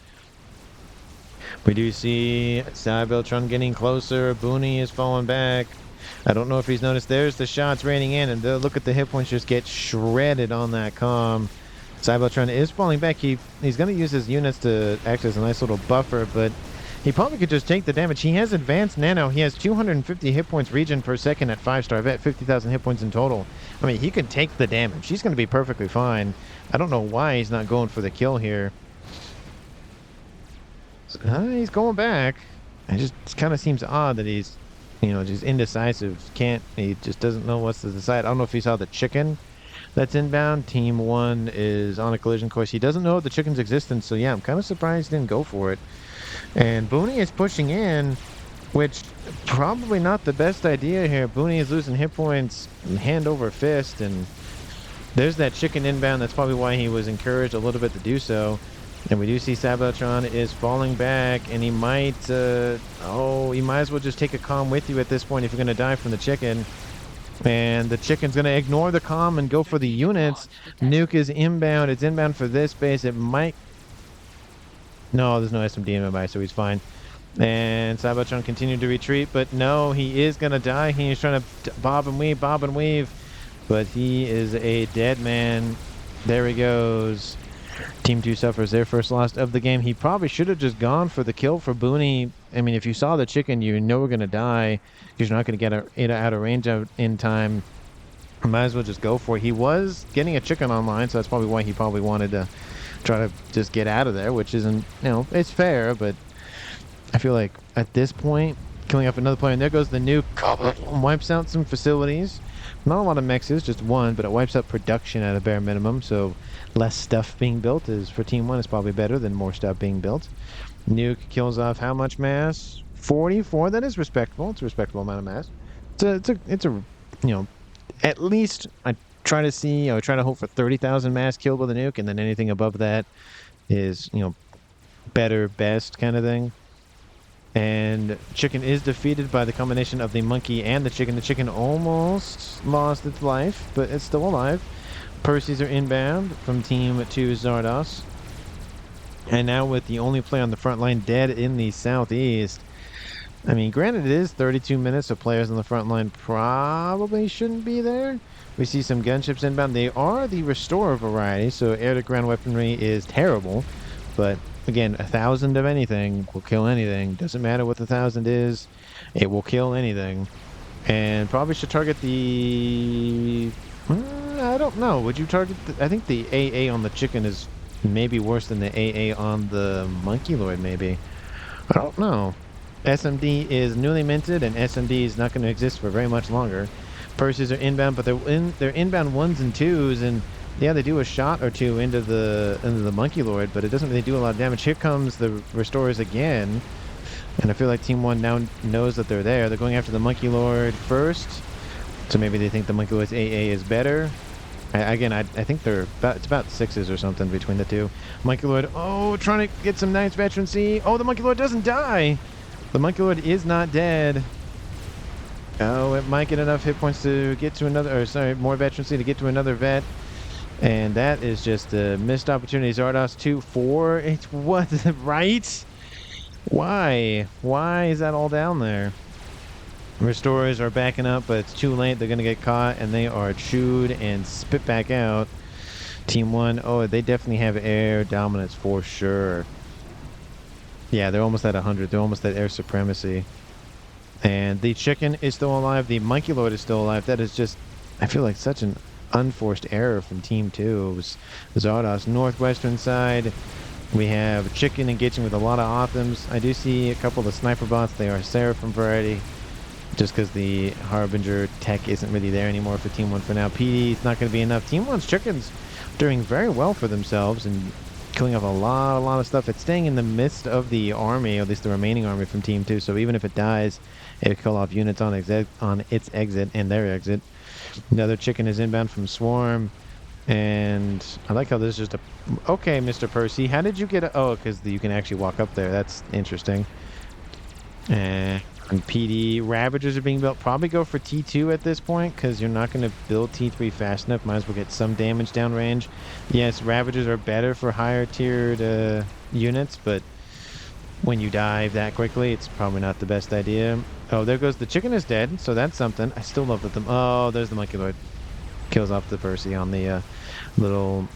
We do see Cybeltron getting closer. Booney is falling back. I don't know if he's noticed. There's the shots raining in, and look at the hit points just get shredded on that comm. Cybeltron is falling back. He's going to use his units to act as a nice little buffer, but he probably could just take the damage. He has advanced nano. He has 250 hit points regen per second at 5-star vet, 50,000 hit points in total. I mean, he could take the damage. He's going to be perfectly fine. I don't know why he's not going for the kill here. He's going back. It just kind of seems odd that he's, just indecisive. He just doesn't know what to decide. I don't know if he saw the chicken that's inbound. Team 1 is on a collision course. He doesn't know the chicken's existence, so yeah, I'm kind of surprised he didn't go for it. And Booney is pushing in, which probably not the best idea here. Booney is losing hit points hand over fist, and there's that chicken inbound. That's probably why he was encouraged a little bit to do so. And we do see Sabotron is falling back, and he might, he might as well just take a comm with you at this point if you're going to die from the chicken. And the chicken's going to ignore the comm and go for the units. Nuke is inbound. It's inbound for this base. It might... No, there's no SMD nearby, so he's fine. And Sabotron continued to retreat, but no, he is going to die. He's trying to bob and weave. But he is a dead man. There he goes. Team 2 suffers their first loss of the game. He probably should have just gone for the kill for Booney. I mean, if you saw the chicken, you know we're going to die because you're not going to get it out of range in time. Might as well just go for it. He was getting a chicken online, so that's probably why he probably wanted to try to just get out of there, which isn't, it's fair, but I feel like at this point, killing off another player, and there goes the nuke, wipes out some facilities. Not a lot of mexes, just one, but it wipes out production at a bare minimum, so less stuff being built is for Team 1 is probably better than more stuff being built. Nuke kills off how much mass? 44. That is respectable. It's a respectable amount of mass. It's a at least I try to hope for 30,000 mass killed with a nuke, and then anything above that is better, best kind of thing. And chicken is defeated by the combination of the monkey and the chicken. The chicken almost lost its life, but it's still alive. Percy's are inbound from Team 2 Zardos. And now with the only player on the front line dead in the southeast, I mean, granted, it is 32 minutes, so players on the front line probably shouldn't be there. We see some gunships inbound. They are the restore variety, so air-to-ground weaponry is terrible. But again, 1,000 of anything will kill anything. Doesn't matter what the 1,000 is, it will kill anything. And probably should target the... I don't know. Would you target... I think the AA on the chicken is maybe worse than the AA on the Monkey Lord, maybe. I don't know. SMD is newly minted, and SMD is not going to exist for very much longer. Purses are inbound, but they're inbound ones and twos, and yeah, they do a shot or two into the Monkey Lord, but it doesn't really do a lot of damage. Here comes the restorers again, and I feel like Team 1 now knows that they're there. They're going after the Monkey Lord first, so maybe they think the Monkey Lord's AA is better. I think it's about sixes or something between the two. Monkey Lord, oh, trying to get some nice veterancy. Oh, the Monkey Lord doesn't die. The Monkey Lord is not dead. Oh, it might get enough hit points to get to another, or sorry, more veterancy to get to another vet. And that is just a missed opportunity. Zardos 2-4. It's what, right? Why? Why is that all down there? Restorers are backing up, but it's too late. They're going to get caught, and they are chewed and spit back out. Team 1, oh, they definitely have air dominance for sure. Yeah, they're almost at 100. They're almost at air supremacy. And the chicken is still alive. The Monkey Lord is still alive. That is just, I feel like such an unforced error from Team 2. It was Zardos. Northwestern side, we have chicken engaging with a lot of Othams. I do see a couple of the sniper bots. They are Seraphim variety, just because the Harbinger tech isn't really there anymore for Team 1 for now. PD is not going to be enough. Team 1's chickens doing very well for themselves and killing off a lot of stuff. It's staying in the midst of the army, or at least the remaining army from Team 2, so even if it dies, it will kill off units on its exit and their exit. Another chicken is inbound from Swarm, and I like how this is just a... Okay, Mr. Percy, how did you get a... Oh, because you can actually walk up there. That's interesting. And PD, Ravagers are being built. Probably go for T2 at this point, because you're not going to build T3 fast enough. Might as well get some damage downrange. Yes, Ravagers are better for higher tiered units, but when you dive that quickly, it's probably not the best idea. Oh, there goes the chicken is dead, so that's something. I still love that oh, there's the Monkey Lord. Kills off the Percy on the little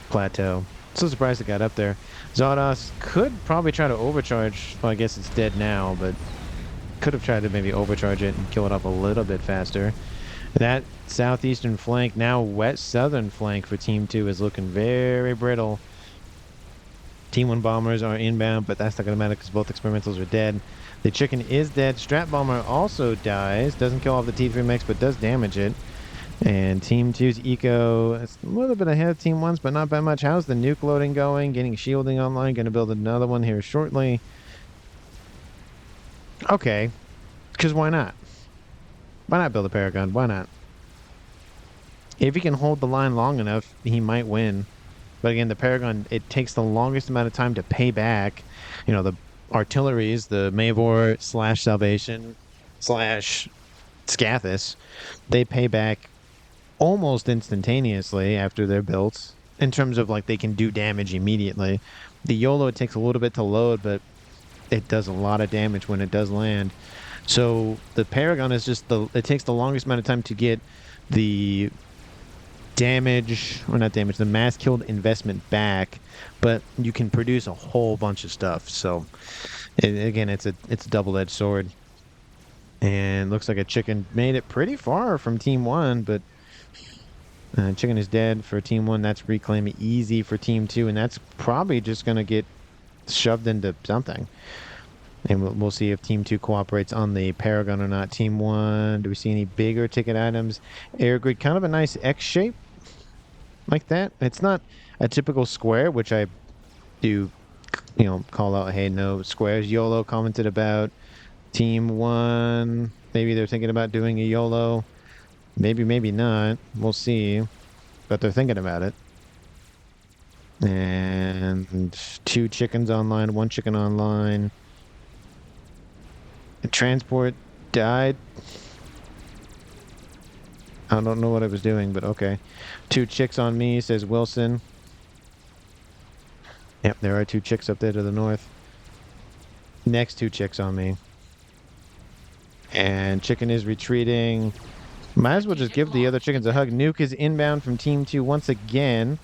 plateau. So surprised it got up there. Zardos could probably try to overcharge. Well, I guess it's dead now, but could have tried to maybe overcharge it and kill it off a little bit faster. That southeastern flank, now west southern flank for Team 2 is looking very brittle. Team 1 bombers are inbound, but that's not going to matter because both experimentals are dead. The chicken is dead. Strat bomber also dies. Doesn't kill off the T3 mix, but does damage it. And Team 2's eco is a little bit ahead of Team 1's, but not by much. How's the nuke loading going? Getting shielding online. Going to build another one here shortly. Okay. Because why not? Why not build a Paragon? Why not? If he can hold the line long enough, he might win. But again, the Paragon, it takes the longest amount of time to pay back. You know, the artilleries, the Mavor / Salvation / Scathis, they pay back almost instantaneously after they're built. In terms of, like, they can do damage immediately. The YOLO, it takes a little bit to load, but it does a lot of damage when it does land. So the Paragon is just it takes the longest amount of time to get the damage, or not damage, the mass killed investment back, but you can produce a whole bunch of stuff. So again, it's a double-edged sword. And looks like a chicken made it pretty far from Team 1, but chicken is dead for Team 1. That's reclaim easy for Team 2, and that's probably just going to get shoved into something. And we'll see if Team 2 cooperates on the Paragon or not. Team 1, do we see any bigger ticket items? Air grid, kind of a nice X shape like that. It's not a typical square, which I do, call out, hey, no squares. YOLO commented about Team 1. Maybe they're thinking about doing a YOLO. Maybe, maybe not. We'll see. But they're thinking about it. And 2 chickens online, 1 chicken online. The transport died. I don't know what I was doing, but okay. 2 chicks on me, says Wilson. Yep, there are 2 chicks up there to the north. Next 2 chicks on me. And Chicken is retreating. Might as well just give the other chickens a hug. Nuke is inbound from Team 2 once again.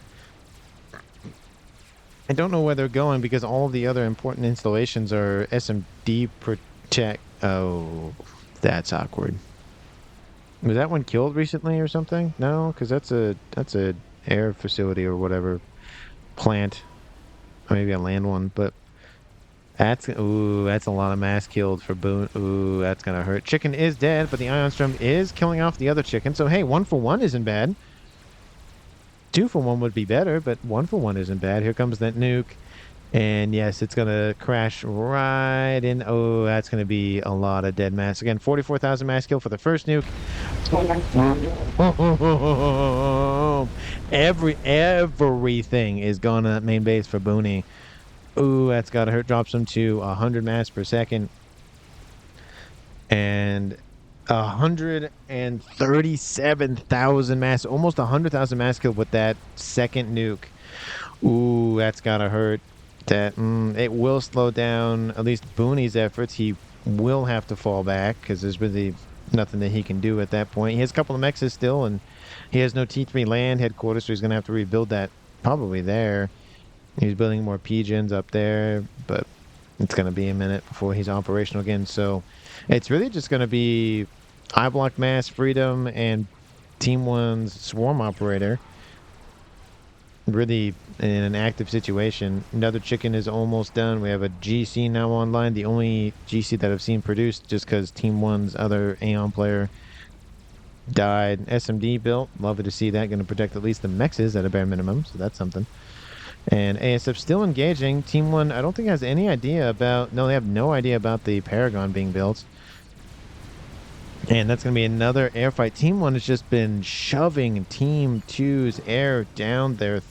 I don't know where they're going because all of the other important installations are SMD protect. Oh, that's awkward. Was that one killed recently or something? No, because that's a air facility or whatever plant, or maybe a land one. But that's that's a lot of mass killed for Boone. Ooh, that's gonna hurt. Chicken is dead, but the Ion Storm is killing off the other chicken. So hey, 1-for-1 isn't bad. 2-for-1 would be better, but 1-for-1 isn't bad. Here comes that nuke. And yes, it's going to crash right in. Oh, that's going to be a lot of dead mass. Again, 44,000 mass kill for the first nuke. Everything is going to main base for Booney. Ooh, that's got to hurt. Drops him to 100 mass per second. And 137,000 mass, almost 100,000 mass kill with that second nuke. Ooh, that's got to hurt. That it will slow down at least Booney's efforts. He will have to fall back because there's really nothing that he can do at that point. He has a couple of mexes still, and he has no T3 land headquarters, so he's going to have to rebuild that probably there. He's building more pigeons up there, but it's going to be a minute before he's operational again. So it's really just going to be I Block Mass, Freedom, and Team 1's Swarm Operator. Really in an active situation. Another chicken is almost done. We have a GC now online. The only GC that I've seen produced just because Team 1's other Aeon player died. SMD built. Love to see that. Going to protect at least the mexes at a bare minimum. So that's something. And ASF still engaging. Team 1, I don't think has any idea about... No, they have no idea about the Paragon being built. And that's going to be another air fight. Team 1 has just been shoving Team 2's air down their...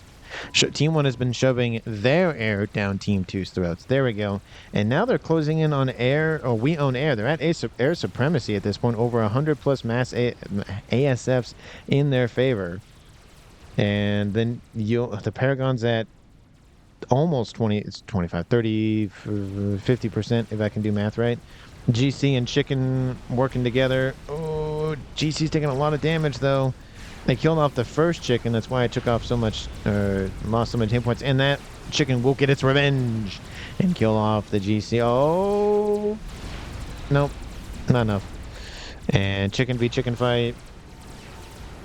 Team 1 has been shoving their air down Team 2's throats. There we go. And now they're closing in on air, or we own air. They're at air supremacy at this point. Over 100 plus mass ASFs in their favor. And then the Paragon's at almost 20, it's 25, 30, 50%, if I can do math right. GC and Chicken working together. Oh, GC's taking a lot of damage, though. They killed off the first chicken. That's why I took off so much, lost so many hit points. And that chicken will get its revenge and kill off the GC. Oh, nope, not enough. And Chicken v Chicken fight.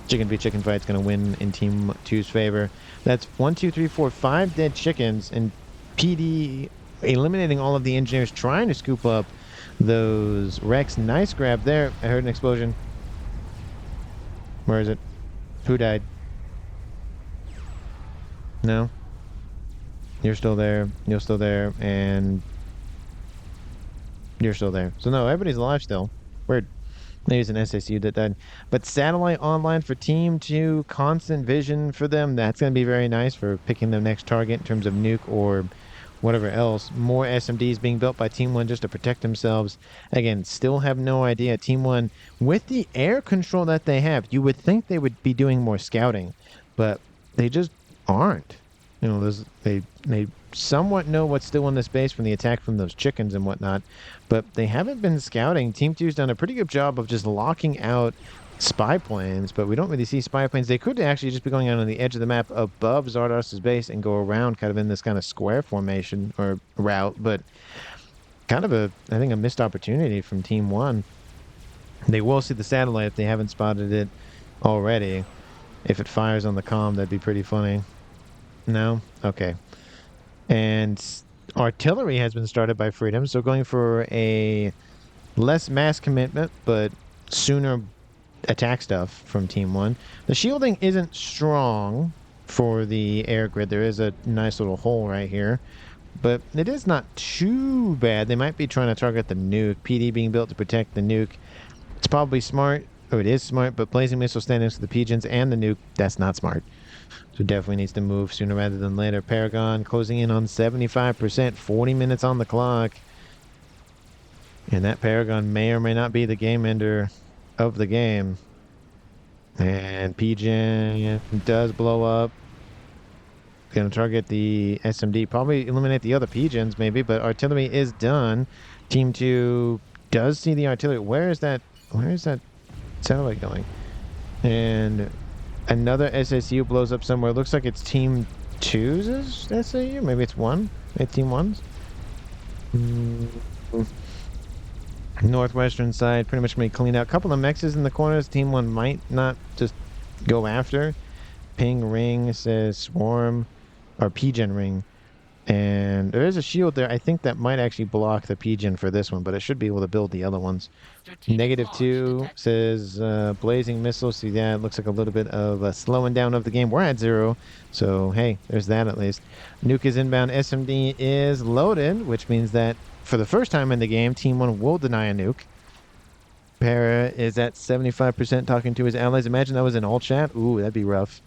Chicken v Chicken fight's going to win in Team 2's favor. That's 1, 2, 3, 4, 5 dead chickens. And PD eliminating all of the engineers trying to scoop up those Rex. Nice grab there. I heard an explosion. Where is it? Who died? No? You're still there. You're still there. And you're still there. So no, everybody's alive still. Weird. Maybe it's an SACU that died. But satellite online for Team 2. Constant vision for them. That's going to be very nice for picking the next target in terms of nuke or whatever else. More SMDs being built by Team 1 just to protect themselves. Again, still have no idea. Team 1, with the air control that they have, you would think they would be doing more scouting, but they just aren't. You know, they somewhat know what's still in the space from the attack from those chickens and whatnot, but they haven't been scouting. Team 2's done a pretty good job of just locking out spy planes, but we don't really see spy planes. They could actually just be going out on the edge of the map above Zardos's base and go around kind of in this kind of square formation or route, but kind of I think a missed opportunity from Team 1. They will see the satellite if they haven't spotted it already. If it fires on the comm, that'd be pretty funny. No? Okay. And artillery has been started by Freedom, so going for a less mass commitment, but sooner attack stuff from Team 1. The shielding isn't strong for the air grid. There is a nice little hole right here, but it is not too bad. They might be trying to target the nuke. PD being built to protect the nuke. It's probably smart. Oh, it is smart, but blazing missile stand next to the pigeons and the nuke, that's not smart. So definitely needs to move sooner rather than later. Paragon closing in on 75%, 40 minutes on the clock. And that Paragon may or may not be the game ender of the game. And Pigeon does blow up. Gonna target the SMD. Probably eliminate the other pigeons maybe, but artillery is done. Team 2 does see the artillery. Where is that satellite going? And another SSU blows up somewhere. Looks like it's Team 2's SAU. Maybe it's one. Maybe Team 1's. Northwestern side pretty much gonna be cleaned out. A couple of mexes in the corners. Team 1 might not just go after. Ping ring says swarm or PGen ring. And there is a shield there. I think that might actually block the PGen for this one, but it should be able to build the other ones. -2 says blazing missiles. See that? Looks like a little bit of a slowing down of the game. We're at 0. So, hey, there's that at least. Nuke is inbound. SMD is loaded, which means that for the first time in the game, Team 1 will deny a nuke. Para is at 75% talking to his allies. Imagine that was in all chat. Ooh, that'd be rough.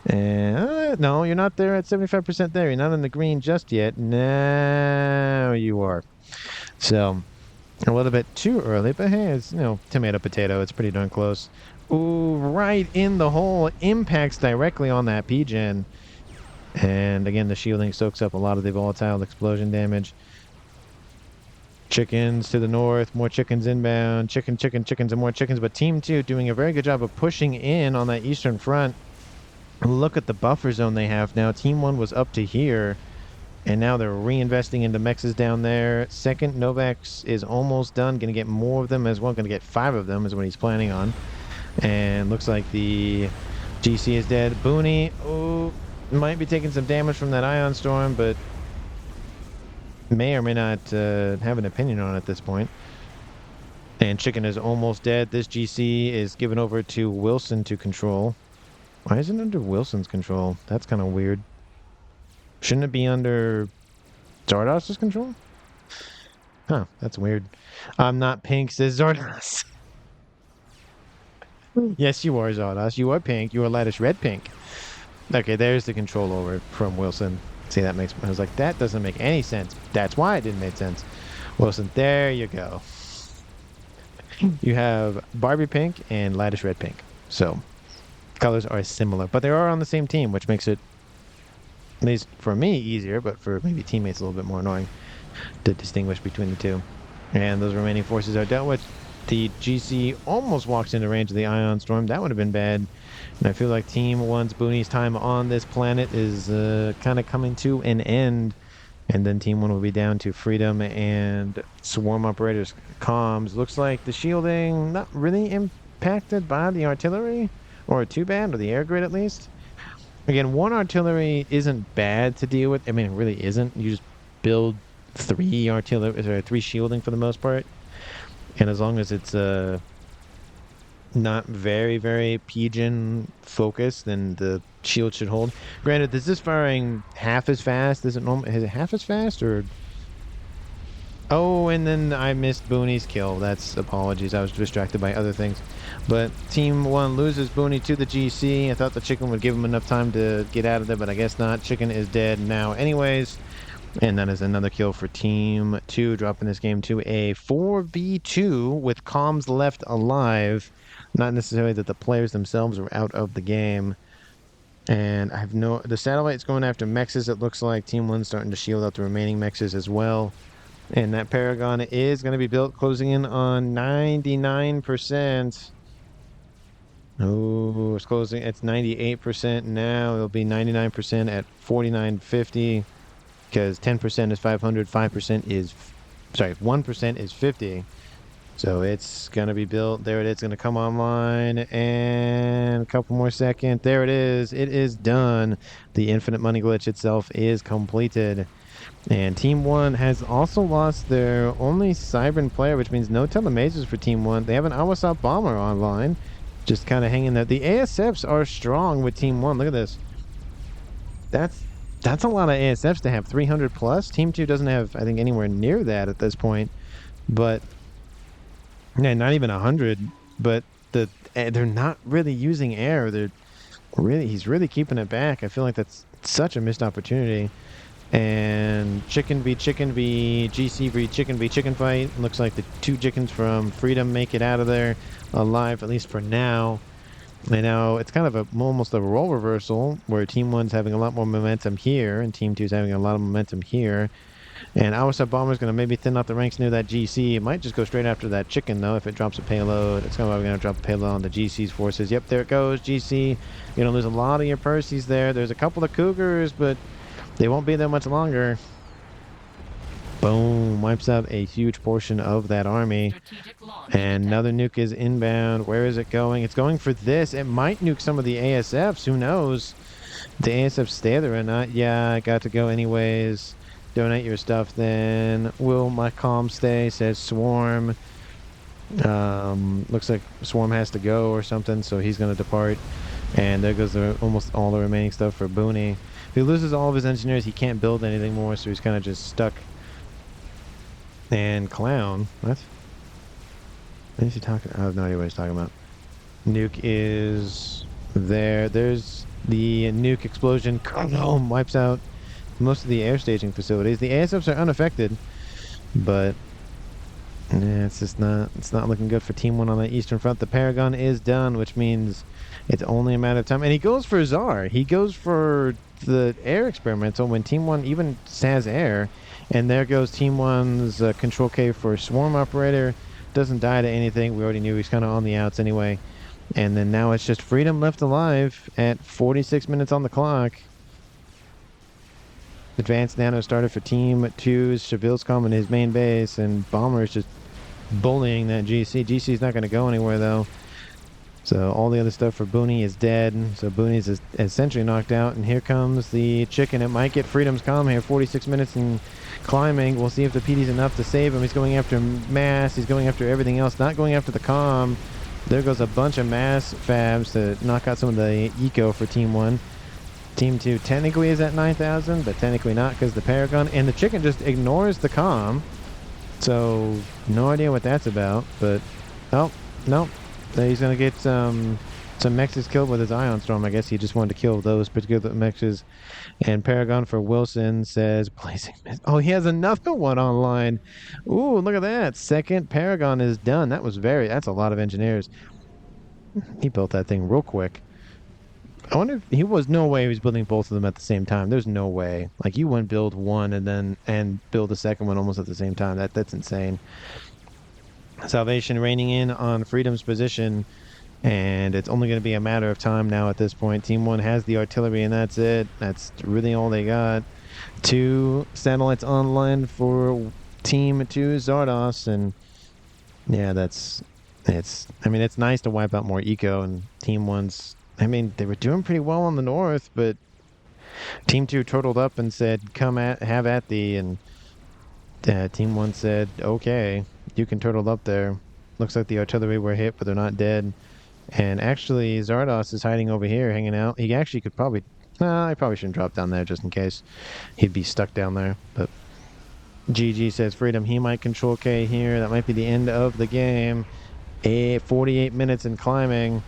And no, you're not there at 75% there. You're not in the green just yet. Now you are. So, a little bit too early, but hey, it's, tomato, potato. It's pretty darn close. Ooh, right in the hole. Impacts directly on that PGen. And again, the shielding soaks up a lot of the volatile explosion damage. Chickens to the north, more chickens inbound, chickens, and more chickens. But Team 2 doing a very good job of pushing in on that eastern front. Look at the buffer zone they have now. Team 1 was up to here, and now they're reinvesting into mexes down there. Second, Novax is almost done. Going to get more of them as well. Going to get 5 of them is what he's planning on. And looks like the GC is dead. Booney, might be taking some damage from that ion storm, but may or may not have an opinion on it at this point. And Chicken is almost dead. This GC is given over to Wilson to control. Why isn't it under Wilson's control? That's kind of weird. Shouldn't it be under Zardos's control? Huh, that's weird. I'm not pink, says Zardos. Yes, you are, Zardos. You are pink. You are lattice red pink. Okay, there's the control over from Wilson. See, that makes... I was like, that doesn't make any sense. That's why it didn't make sense. Wilson, there you go. You have Barbie pink and lattice red pink. So, colors are similar. But they are on the same team, which makes it, at least for me, easier. But for maybe teammates, a little bit more annoying to distinguish between the two. And those remaining forces are dealt with. The GC almost walks into range of the ion storm. That would have been bad. And I feel like Team 1's Booney's time on this planet is kind of coming to an end. And then Team 1 will be down to Freedom and Swarm Operators comms. Looks like the shielding not really impacted by the artillery. Or too bad, or the air grid at least. Again, 1 artillery isn't bad to deal with. I mean, it really isn't. You just build 3 artillery, or 3 shielding for the most part. And as long as it's not very, very PGen focused, then the shield should hold. Granted, is this firing half as fast? Is it half as fast, or... Oh, and then I missed Booney's kill. That's apologies. I was distracted by other things. But Team 1 loses Booney to the GC. I thought the chicken would give him enough time to get out of there, but I guess not. Chicken is dead now anyways. And that is another kill for Team 2, dropping this game to a 4v2 with comms left alive. Not necessarily that the players themselves are out of the game. And I have the satellite's going after mexes, it looks like. Team 1's starting to shield out the remaining mexes as well. And that Paragon is going to be built, closing in on 99%. Oh, it's closing. It's 98% now. It'll be 99% at 49.50. Because 10% is 500, 5% is... Sorry, 1% is 50. So it's going to be built. There it is. Going to come online. And a couple more seconds. There it is. It is done. The infinite money glitch itself is completed. And Team 1 has also lost their only Cybern player, which means no telemasers for Team 1. They have an Awasop bomber online. Just kind of hanging there. The ASFs are strong with Team 1. Look at this. That's a lot of ASFs to have, 300 plus. Team 2 doesn't have, I think, anywhere near that at this point. But, yeah, not even 100. But they're not really using air. He's really keeping it back. I feel like that's such a missed opportunity. And chicken v GC v chicken fight. Looks like the 2 chickens from Freedom make it out of there alive, at least for now. And now it's kind of almost a role reversal where Team 1's having a lot more momentum here and Team 2's having a lot of momentum here. And our sub bomber is going to maybe thin out the ranks near that GC. It might just go straight after that chicken, though, if it drops a payload. It's going to drop a payload on the GC's forces. Yep, there it goes, GC. You're going to lose a lot of your Percies there. There's a couple of Cougars, but they won't be there much longer. Boom, wipes out a huge portion of that army. And another nuke is inbound. Where is it going? It's going for this. It might nuke some of the ASFs. Who knows? The ASFs stay there or not? Yeah, I got to go anyways. Donate your stuff then. Will my comm stay? Says Swarm. Looks like Swarm has to go or something, so he's going to depart. And there goes almost all the remaining stuff for Booney. If he loses all of his engineers, he can't build anything more, so he's kind of just stuck. And Clown. What? What is he talking? I have no idea what he's talking about. Nuke is there. There's the nuke explosion. Boom, wipes out most of the air staging facilities. The ASFs are unaffected, but it's just not looking good for Team 1 on the Eastern Front. The Paragon is done, which means it's only a matter of time. And he goes for Tsar. He goes for the air experimental when Team 1 even has air. And there goes Team 1's Control K for Swarm Operator. Doesn't die to anything. We already knew he's kind of on the outs anyway. And then now it's just Freedom left alive at 46 minutes on the clock. Advanced Nano started for Team 2's Shavilscom in his main base, and Bomber is just bullying that GC. GC's not going to go anywhere, though. So all the other stuff for Booney is dead. So Booney's essentially knocked out, and here comes the chicken. It might get Freedom's comm here. 46 minutes and climbing. We'll see if the PD's enough to save him. He's going after mass. He's going after everything else, not going after the comm. There goes a bunch of mass fabs to knock out some of the eco for Team 1. Team 2 technically is at 9,000, but technically not because the Paragon and the chicken just ignores the comm. So no idea what that's about, but oh, no. He's going to get some mexes killed with his Ion Storm. I guess he just wanted to kill those particular mexes. And Paragon for Wilson says, Blazing Mist. Oh, he has another one online. Ooh, look at that. Second Paragon is done. That's a lot of engineers. He built that thing real quick. I wonder if he was no way he was building both of them at the same time. There's no way. Like you wouldn't build one and build the second one almost at the same time. That's insane. Salvation raining in on Freedom's position, and it's only going to be a matter of time now at this point. Team 1 has the artillery, and that's it. That's really all they got. 2 satellites online for Team 2 Zardos, and yeah, it's nice to wipe out more eco, and Team 1's, they were doing pretty well on the north, but Team 2 turtled up and said, have at thee, and Team 1 said, okay, you can turtle up there. Looks like the artillery were hit, but they're not dead. And actually, Zardos is hiding over here, hanging out. He actually could probably... I probably shouldn't drop down there just in case. He'd be stuck down there. But GG says Freedom. He might control K here. That might be the end of the game. 48 minutes in climbing.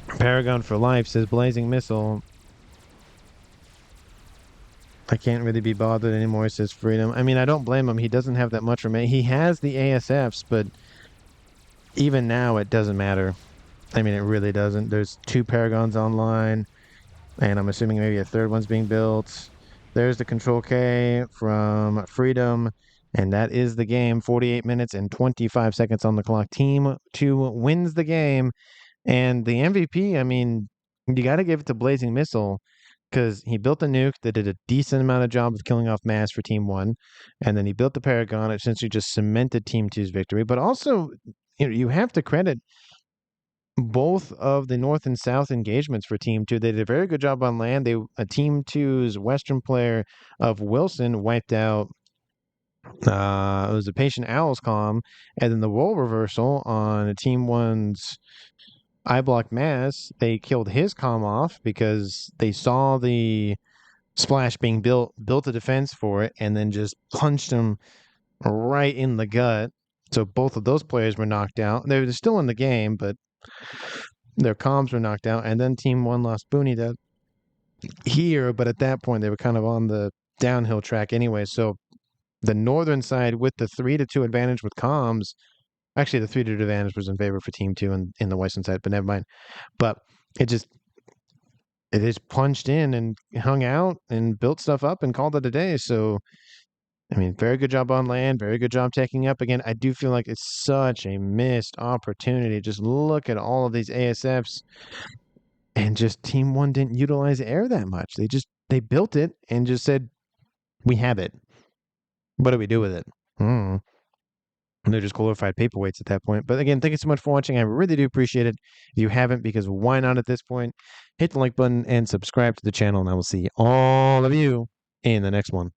Paragon for life says Blazing Missile. I can't really be bothered anymore, says Freedom. I don't blame him. He doesn't have that much remaining. He has the ASFs, but even now it doesn't matter. It really doesn't. There's 2 Paragons online, and I'm assuming maybe a third one's being built. There's the Control K from Freedom, and that is the game. 48 minutes and 25 seconds on the clock. Team 2 wins the game, and the MVP, you got to give it to Blazing Missile, because he built a nuke that did a decent amount of job of killing off mass for Team 1, and then he built the Paragon. It essentially just cemented Team 2's victory. But also, you have to credit both of the north and south engagements for Team 2. They did a very good job on land. Team 2's Western player of Wilson wiped out it was a Patient Owl's comm, and then the role reversal on Team 1's I blocked mass. They killed his comm off because they saw the splash being built a defense for it, and then just punched him right in the gut. So both of those players were knocked out. They were still in the game, but their comms were knocked out. And then Team 1 lost Booney here, but at that point they were kind of on the downhill track anyway. So the northern side with the 3-2 advantage with comms. Actually, the 3-2 advantage was in favor for Team 2 in the western side, but never mind. But it It just punched in and hung out and built stuff up and called it a day. So, I mean, very good job on land, very good job taking up. Again, I do feel like it's such a missed opportunity. Just look at all of these ASFs, and just Team One didn't utilize air that much. They built it and just said, "We have it. What do we do with it?" Hmm. And they're just glorified paperweights at that point. But again, thank you so much for watching. I really do appreciate it. If you haven't, because why not at this point? Hit the like button and subscribe to the channel, and I will see all of you in the next one.